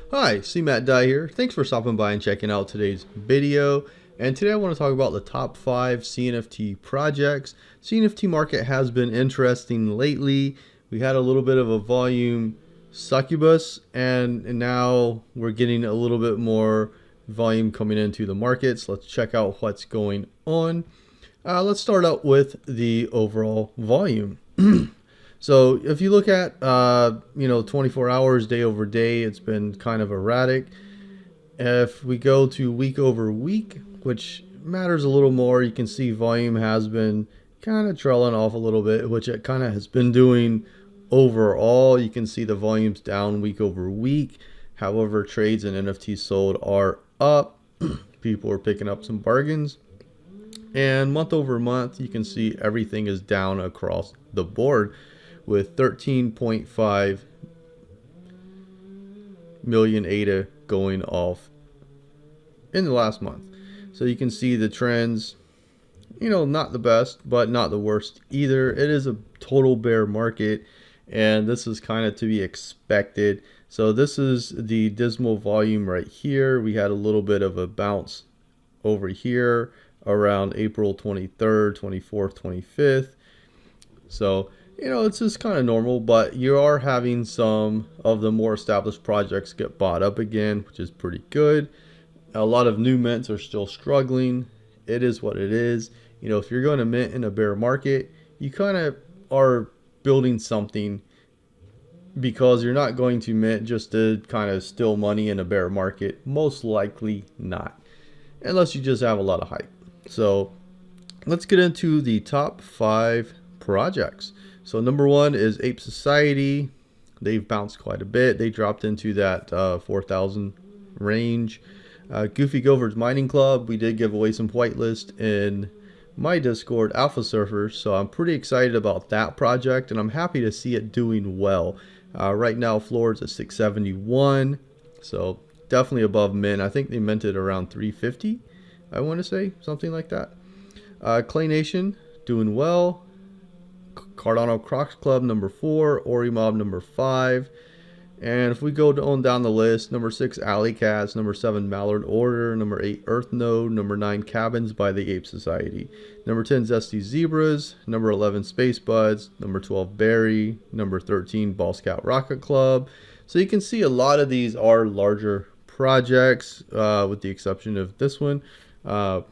Hi, CMattDye here. Thanks for stopping by and checking out today's video. And today I want to talk about the top 5 CNFT projects. CNFT market has been interesting lately. We had a little bit of a volume succubus, and now we're getting a little bit more volume coming into the markets. Let's check out what's going on. Let's start out with the overall volume. So if you look at 24 hours day over day, it's been kind of erratic. If we go to week over week, which matters a little more, you can see volume has been kind of trailing off a little bit, which it kind of has been doing overall. You can see the volume's down week over week. However, trades and NFTs sold are up. People are picking up some bargains. And month over month, you can see everything is down across the board, with 13.5 million ADA going off in the last month. So you can see the trends, not the best, but not the worst either. It is a total bear market, and this is kind of to be expected. So this is the dismal volume right here. We had a little bit of a bounce over here around April 23rd, 24th, 25th. So it's just kind of normal, but you are having some of the more established projects get bought up again, which is pretty good. A lot of new mints are still struggling. It is what it is. If you're going to mint in a bear market, you kind of are building something, because you're not going to mint just to kind of steal money in a bear market. Most likely not, unless you just have a lot of hype. So let's get into the top 5 projects. So number 1 is Ape Society. They've bounced quite a bit. They dropped into that 4,000 range. Gophers Mining Club, we did give away some whitelist in my Discord, Alpha Surfers, so I'm pretty excited about that project, and I'm happy to see it doing well. Right now, floor is at 671, so definitely above mint. I think they minted around 350, I want to say, something like that. Clay Nation doing well. Cardano Crocs Club number 4, OreMob number 5, and if we go on down the list, number 6 Alley Cats, number 7 Mallard Order, number 8 Earth Node, number 9 Cabins by the Ape Society, number 10 Zesty Zebras, number 11 Space Buds, number 12 Berry, number 13 Ball Scout Rocket Club. So you can see a lot of these are larger projects, with the exception of this one, but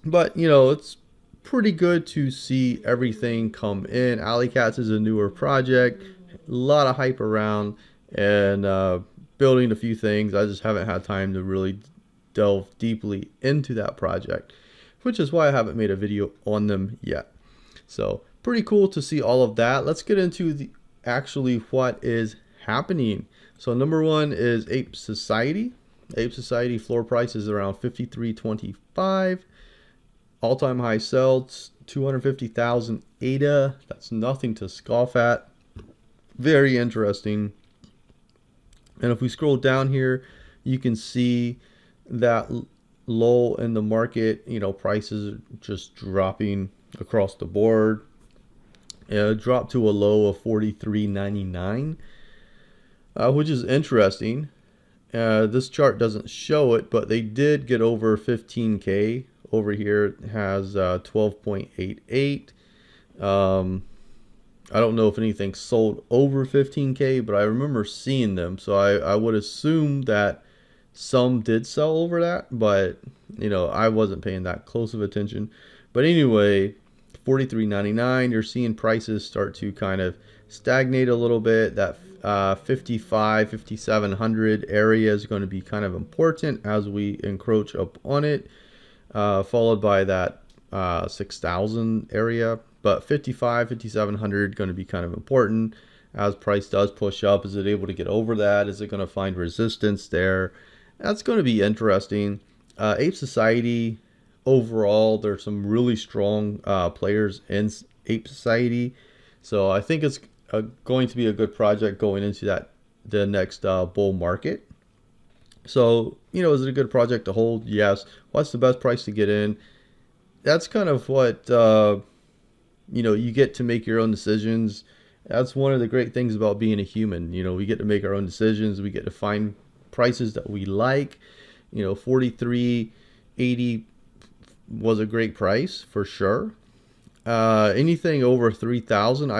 it's pretty good to see everything come in. Alley Cats is a newer project, a lot of hype around, and building a few things. I just haven't had time to really delve deeply into that project, which is why I haven't made a video on them yet. So pretty cool to see all of that. Let's get into actually what is happening. So number 1 is Ape Society. Ape Society floor price is around 53.25. All-time high sell, 250,000 ADA. That's nothing to scoff at. Very interesting. And if we scroll down here, you can see that lull in the market. Prices are just dropping across the board. It dropped to a low of 43.99, which is interesting. This chart doesn't show it, but they did get over 15K. Over here it has 12.88. I don't know if anything sold over 15K, but I remember seeing them, so I would assume that some did sell over that, but I wasn't paying that close of attention. But anyway, 43.99, you're seeing prices start to kind of stagnate a little bit. That 5,700 area is going to be kind of important as we encroach up on it, followed by that 6,000 area. But 5,700 going to be kind of important as price does push up. Is it able to get over that? Is it going to find resistance there? That's going to be interesting. Ape Society, overall, there's some really strong players in Ape Society. So I think it's going to be a good project going into the next bull market. So, is it a good project to hold? Yes. What's the best price to get in? That's kind of what you get to make your own decisions. That's one of the great things about being a human. We get to make our own decisions. We get to find prices that we like. 43.80 was a great price for sure. Anything over 3,000,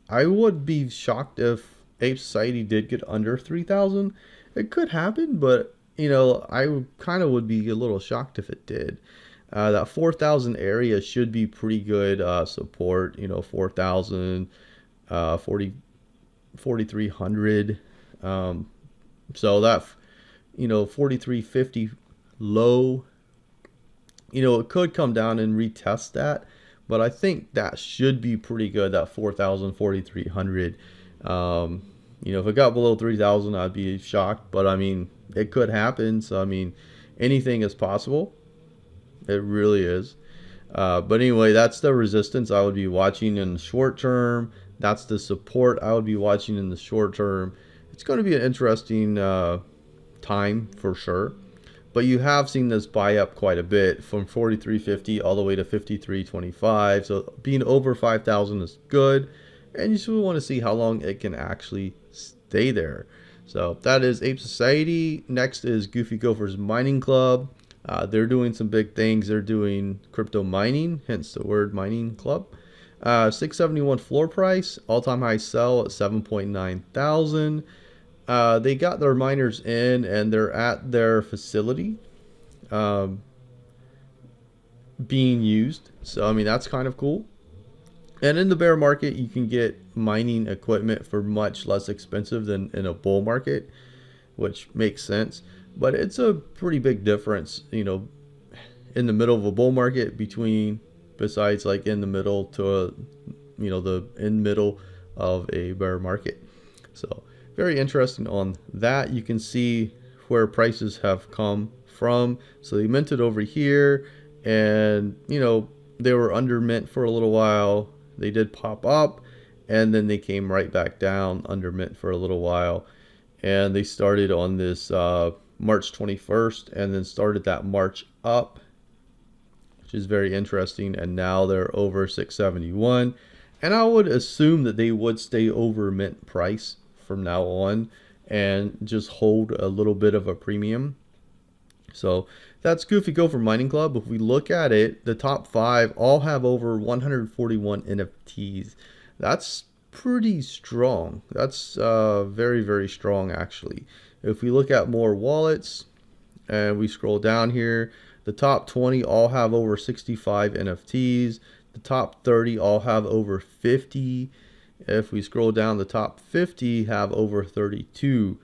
I would be shocked if Ape Society did get under 3,000. It could happen, but I kind of would be a little shocked if it did. That 4,000 area should be pretty good support. 4,000, 4,300. So that 4350 low. It could come down and retest that, but I think that should be pretty good. That 4,000, 4,300. If it got below 3,000, I'd be shocked, but I mean, it could happen. So I mean, anything is possible. It really is. But anyway, that's the resistance I would be watching in the short term. That's the support I would be watching in the short term. It's going to be an interesting time for sure. But you have seen this buy up quite a bit from 43.50 all the way to 53.25. So being over 5,000 is good. And you still want to see how long it can actually stay there. So that is Ape Society. Next is Goofy Gophers Mining Club. They're doing some big things. They're doing crypto mining, hence the word mining club. 671 floor price, all-time high sell at 7.9 thousand. They got their miners in and they're at their facility being used. So I mean, that's kind of cool. And in the bear market, you can get mining equipment for much less expensive than in a bull market, which makes sense. But it's a pretty big difference, in the middle of a bull market besides like in the middle to the in middle of a bear market. So very interesting on that. You can see where prices have come from. So they minted over here, and they were under mint for a little while. They did pop up, and then they came right back down under mint for a little while, and they started on this March 21st and then started that march up, which is very interesting. And now they're over 671, and I would assume that they would stay over mint price from now on and just hold a little bit of a premium. So that's Goofy Gopher Mining Club. If we look at it, the top 5 all have over 141 NFTs. That's pretty strong. That's very, very strong actually. If we look at more wallets and we scroll down here, the top 20 all have over 65 NFTs. The top 30 all have over 50. If we scroll down, the top 50 have over 32.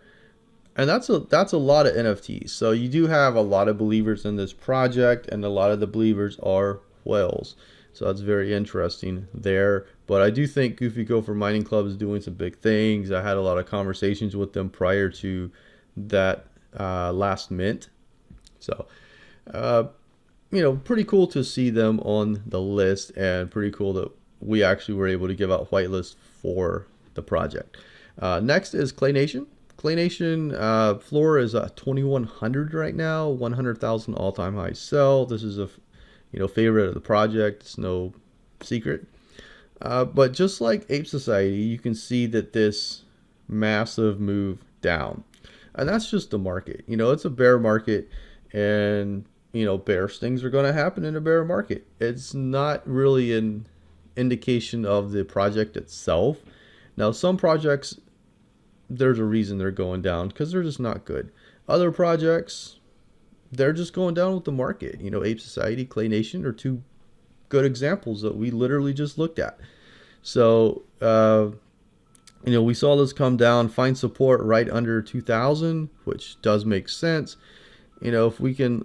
And that's a lot of NFTs. So you do have a lot of believers in this project, and a lot of the believers are whales. So that's very interesting there. But I do think Goofy Gopher Mining Club is doing some big things. I had a lot of conversations with them prior to that last mint. So, pretty cool to see them on the list, and pretty cool that we actually were able to give out whitelists for the project. Next is Clay Nation. Clay Nation floor is 2,100 right now, 100,000 all-time high sell. This is a favorite of the project. It's no secret. But just like Ape Society, you can see that this massive move down, and that's just the market. It's a bear market, and bearish things are going to happen in a bear market. It's not really an indication of the project itself. Now, some projects, there's a reason they're going down, because they're just not good. Other projects, they're just going down with the market. Ape Society, Clay Nation are two good examples that we literally just looked at. So, we saw this come down, find support right under 2,000, which does make sense. If we can,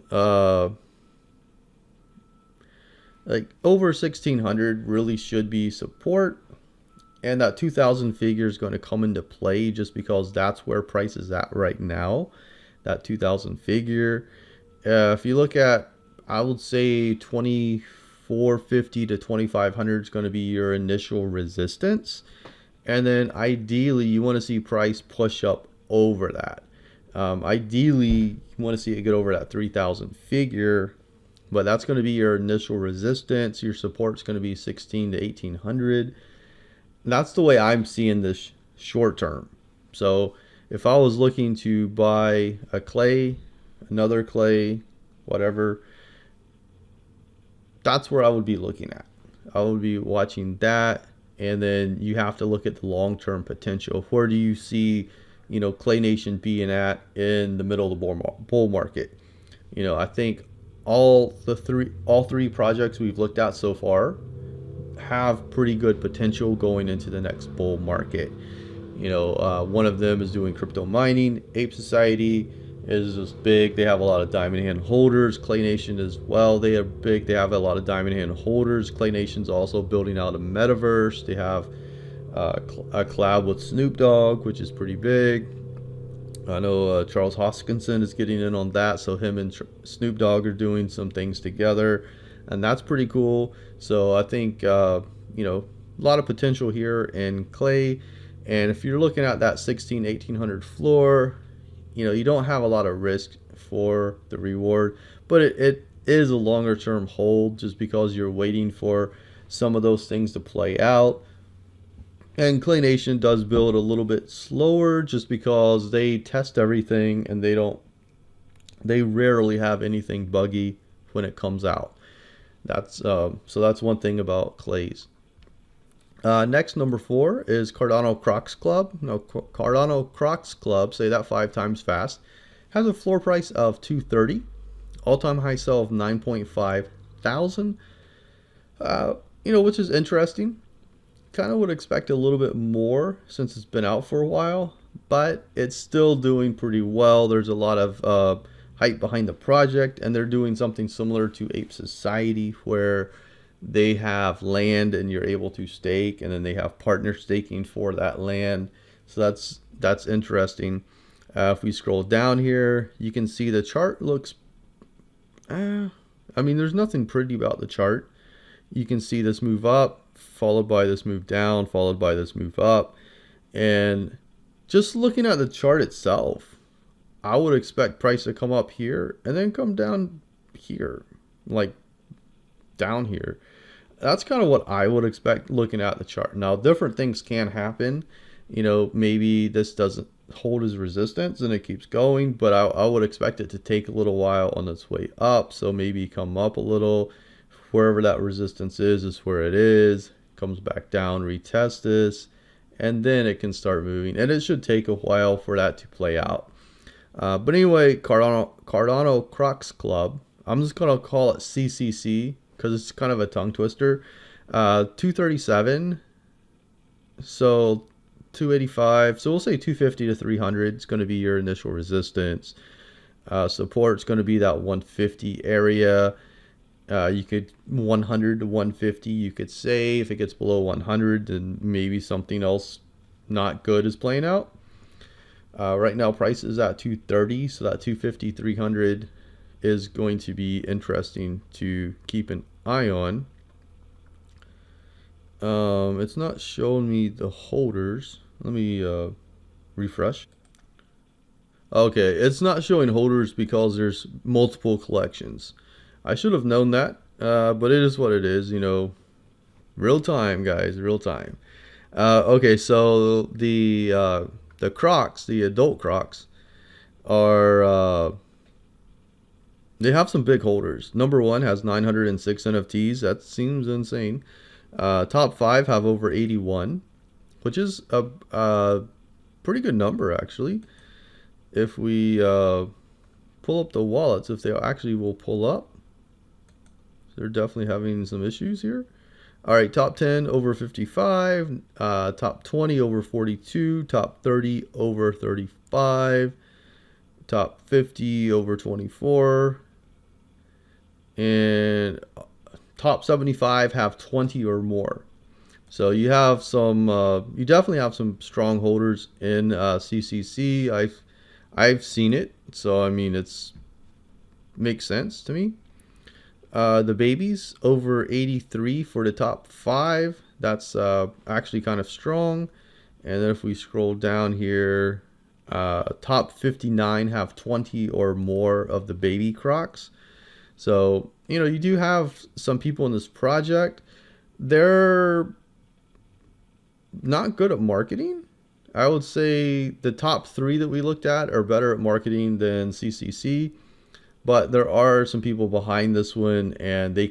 like over 1,600 really should be support. And that 2,000 figure is going to come into play just because that's where price is at right now. That 2,000 figure. If you look at, I would say 2,450 to 2,500 is going to be your initial resistance. And then ideally, you want to see price push up over that. Ideally, you want to see it get over that 3,000 figure. But that's going to be your initial resistance. Your support is going to be 1,600 to 1,800. That's the way I'm seeing this short term. So if I was looking to buy a clay, another clay, whatever, that's where I would be looking at. I would be watching that, and then you have to look at the long-term potential. Where do you see, Clay Nation being at in the middle of the bull market? I think all three projects we've looked at so far have pretty good potential going into the next bull market. One of them is doing crypto mining. Ape Society is just big. They have a lot of diamond hand holders. Clay Nation as well. They are big. They have a lot of diamond hand holders. Clay Nation's also building out a metaverse. They have a collab with Snoop Dogg, which is pretty big. I know Charles Hoskinson is getting in on that, so him and Snoop Dogg are doing some things together, and that's pretty cool. So I think a lot of potential here in clay. And if you're looking at that 1800 floor, you don't have a lot of risk for the reward, but it is a longer term hold, just because you're waiting for some of those things to play out. And Clay Nation does build a little bit slower, just because they test everything and they rarely have anything buggy when it comes out. So that's one thing about clays. Next, number 4 is Cardano Crocs Club. Now, Cardano Crocs Club, say that 5 times fast, has a floor price of $230, all-time high sell of 9.5 thousand. Which is interesting. Kind of would expect a little bit more since it's been out for a while, but it's still doing pretty well. There's a lot of hype behind the project, and they're doing something similar to Ape Society, where they have land and you're able to stake, and then they have partner staking for that land. So that's interesting. If we scroll down here, you can see the chart looks there's nothing pretty about the chart. You can see this move up, followed by this move down, followed by this move up. And just looking at the chart itself, I would expect price to come up here and then come down here, like down here. That's kind of what I would expect looking at the chart. Now, different things can happen. Maybe this doesn't hold as resistance and it keeps going, but I would expect it to take a little while on its way up. So maybe come up a little. Wherever that resistance is where it is. Comes back down, retest this, and then it can start moving. And it should take a while for that to play out. But anyway, Cardano Crocs Club, I'm just going to call it CCC because it's kind of a tongue twister. 237, so 285, so we'll say 250 to 300 is going to be your initial resistance. Support's going to be that 150 area. You could 100 to 150, you could say. If it gets below 100, then maybe something else not good is playing out. Right now price is at 230, so that 250, 300 is going to be interesting to keep an eye on. It's not showing me the holders. Let me refresh. Okay, it's not showing holders because there's multiple collections. I should have known that, but it is what it is, real time, guys, real time. Okay, so the Crocs, the adult Crocs, are they have some big holders. Number 1 has 906 NFTs. That seems insane. Top 5 have over 81, which is a pretty good number, actually. If we pull up the wallets, if they actually will pull up. They're definitely having some issues here. All right, top 10 over 55, top 20 over 42, top 30 over 35, top 50 over 24, and top 75 have 20 or more. So you have some, you definitely have some strong holders in CCC. I've seen it, so it's makes sense to me. The babies over 83 for the top 5. That's actually kind of strong. And then if we scroll down here, top 59 have 20 or more of the baby Crocs. So, you do have some people in this project. They're not good at marketing. I would say the top 3 that we looked at are better at marketing than CCC, but there are some people behind this one, and they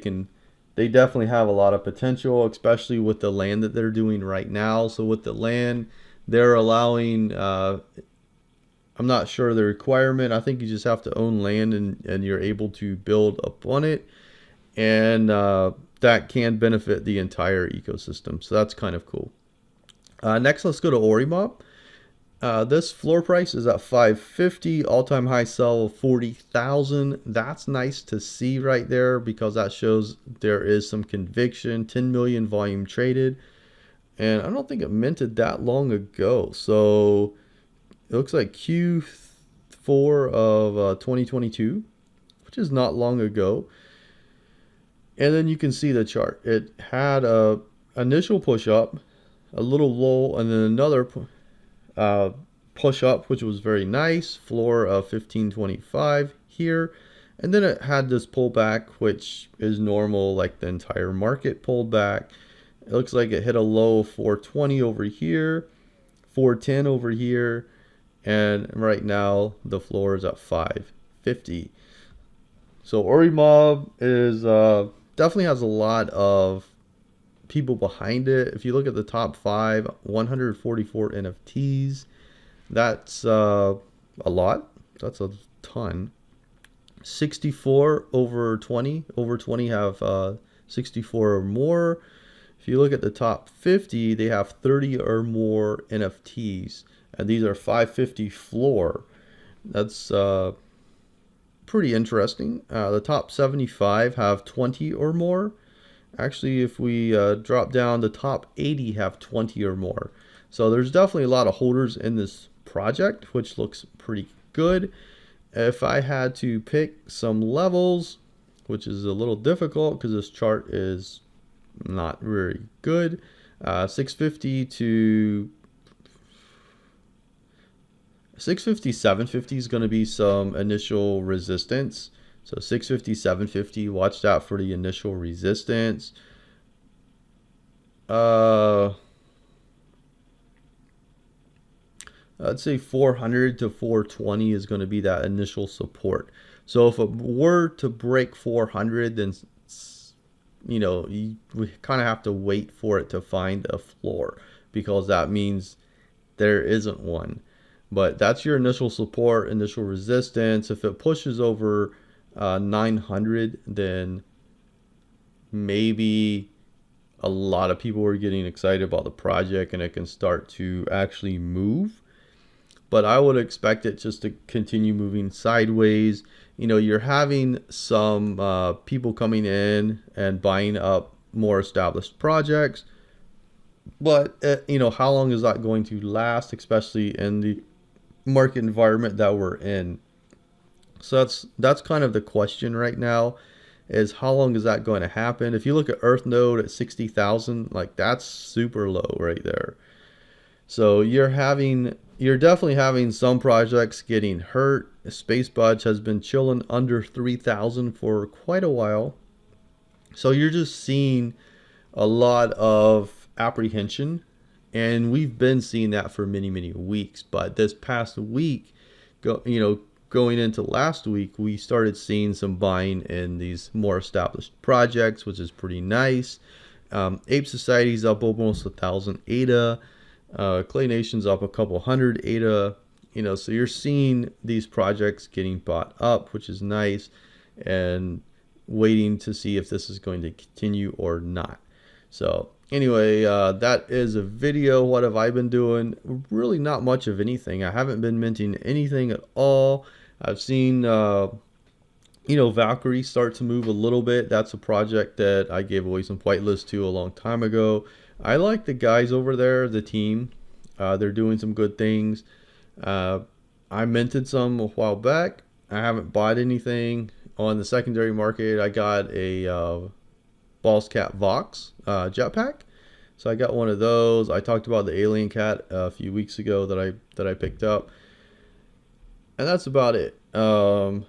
definitely have a lot of potential, especially with the land that they're doing right now. So with the land, they're allowing, I'm not sure the requirement. I think you just have to own land, and you're able to build upon it. And that can benefit the entire ecosystem. So that's kind of cool. Next, let's go to OreMob. This floor price is at 550, all-time high sell of 40,000. That's nice to see right there, because that shows there is some conviction. 10 million volume traded, and I don't think it minted that long ago. So it looks like Q4 of 2022, which is not long ago. And then you can see the chart. It had a initial push up, a little lull, and then another push up, which was very nice. Floor of 1525 here, and then it had this pullback, which is normal, like the entire market pulled back. It looks like it hit a low of 420 over here, 410 over here, and right now the floor is at 550. So OreMob is definitely has a lot of people behind it. If you look at the top 5, 144 NFTs. That's a lot. That's a ton. 64 over 20. Over 20 have 64 or more. If you look at the top 50, they have 30 or more NFTs. And these are 550 floor. That's pretty interesting. The top 75 have 20 or more. Actually, if we drop down, the top 80 have 20 or more. So there's definitely a lot of holders in this project, which looks pretty good. If I had to pick some levels, which is a little difficult because this chart is not very good, 650 to 650, 750 is going to be some initial resistance. So 650, 750, watch out for the initial resistance. I'd say 400 to 420 is going to be that initial support. So if it were to break 400, then we kind of have to wait for it to find a floor, because that means there isn't one. But that's your initial support, initial resistance. If it pushes over 900, then maybe a lot of people are getting excited about the project and it can start to actually move. But I would expect it just to continue moving sideways. You're having some people coming in and buying up more established projects. But, how long is that going to last, especially in the market environment that we're in? So that's kind of the question right now, is how long is that going to happen? If you look at Earth Node at 60,000, like that's super low right there. So you're definitely having some projects getting hurt. Space Budge has been chilling under 3,000 for quite a while. So you're just seeing a lot of apprehension, and we've been seeing that for many, many weeks. But this past week, going into last week, we started seeing some buying in these more established projects, which is pretty nice. Ape Society's up almost 1,000 ADA. Clay Nation's up a couple hundred ADA. So you're seeing these projects getting bought up, which is nice, and waiting to see if this is going to continue or not. So anyway, that is a video. What have I been doing? Really not much of anything. I haven't been minting anything at all. I've seen Valkyrie start to move a little bit. That's a project that I gave away some whitelists to a long time ago. I like the guys over there, the team. They're doing some good things. I minted some a while back. I haven't bought anything on the secondary market. I got a Balls Cat Vox jetpack. So I got one of those. I talked about the Alien Cat a few weeks ago that I picked up. And that's about it. So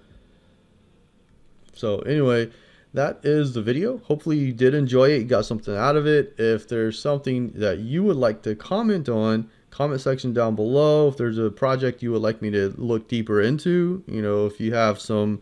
anyway, that is the video. Hopefully you did enjoy it. You got something out of it. If there's something that you would like to comment on, comment section down below if there's a project you would like me to look deeper into. You know, if you have some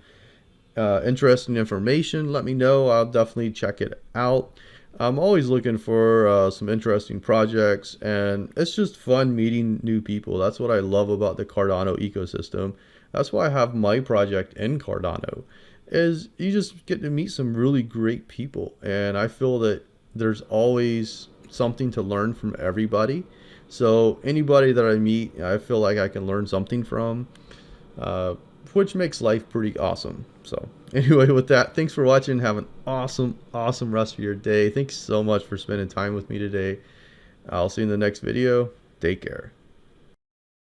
interesting information, let me know. I'll definitely check it out. I'm always looking for some interesting projects, and it's just fun meeting new people. That's what I love about the Cardano ecosystem. That's why I have my project in Cardano, is you just get to meet some really great people, and I feel that there's always something to learn from everybody. So anybody that I meet, I feel like I can learn something from, which makes life pretty awesome. So anyway, with that, thanks for watching. Have an awesome rest of your day. Thanks so much for spending time with me today. I'll see you in the next video. Take care.